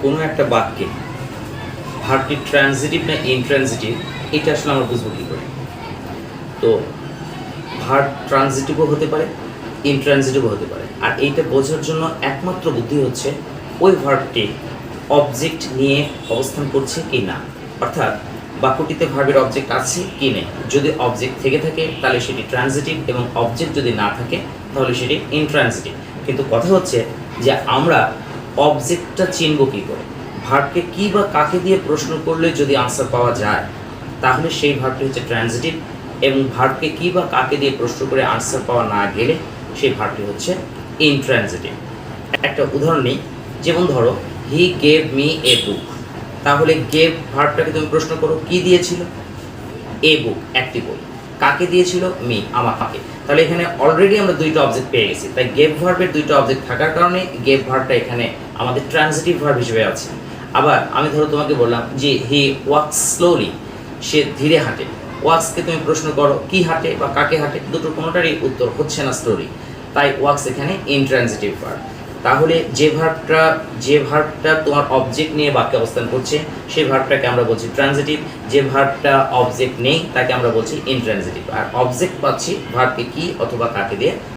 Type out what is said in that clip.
কোনো একটা বাক্যে ভার্বটি ট্রানজিটিভ না ইনট্রানজিটিভ এটা আসলে আমরা বুঝবো কী করে? তো ভার্ব ট্রানজিটিভও হতে পারে, ইনট্রানজিটিভও হতে পারে। আর এইটা বোঝার জন্য একমাত্র বুদ্ধি হচ্ছে ওই ভার্বটি অবজেক্ট নিয়ে অবস্থান করছে কি না, অর্থাৎ বাক্যটিতে ভার্বের অবজেক্ট আছে কি নেই। যদি অবজেক্ট থেকে থাকে তাহলে সেটি ট্রানজিটিভ, এবং অবজেক্ট যদি না থাকে তাহলে সেটি ইনট্রানজিটিভ। কিন্তু কথা হচ্ছে যে আমরা অবজেক্টটা চিনব কী করে? ভার্বকে কী বা কাকে দিয়ে প্রশ্ন করলে যদি আনসার পাওয়া যায় তাহলে সেই ভার্বটি হচ্ছে ট্রানজিটিভ, এবং ভার্বকে কী বা কাকে দিয়ে প্রশ্ন করে আনসার পাওয়া না গেলে সেই ভার্বটি হচ্ছে ইনট্রানজিটিভ। একটা উদাহরণ নিই, যেমন ধরো হি গেভ মি এ বুক। তাহলে গেভ ভার্বটাকে তুমি প্রশ্ন করো কি দিয়েছিল? এ বুক, একটি বই। কাকে দিয়েছিল? মি, আমাকে। তাহলে এখানে অলরেডি আমরা দুইটা অবজেক্ট পেয়ে গেছি, তাই গেভ ভার্বের দুইটা অবজেক্ট থাকার কারণে গেভ ভার্বটা এখানে আমাদের ট্রানজিটিভ ভার্ব হিসেবে আছে। আবার আমি ধরো তোমাকে বললাম যে হি ওয়াকস স্লোলি, সে ধীরে হাঁটে। ওয়াক্সকে তুমি প্রশ্ন করো কি হাঁটে বা কাকে হাঁটে, দুটো কোনোটারই উত্তর হচ্ছে না স্লোলি, তাই ওয়াক্স এখানে ইনট্রানজিটিভ ভার্ব। তাহলে যে ভার্বটা তোমার অবজেক্ট নিয়ে বাক্যে অবস্থান করছে সেই ভার্বটাকে আমরা বলছি ট্রানজিটিভ, যে ভার্বটা অবজেক্ট নেই তাকে আমরা বলছি ইনট্রানজিটিভ। আর অবজেক্ট পাচ্ছি ভার্বকে কি অথবা কাকে দিয়ে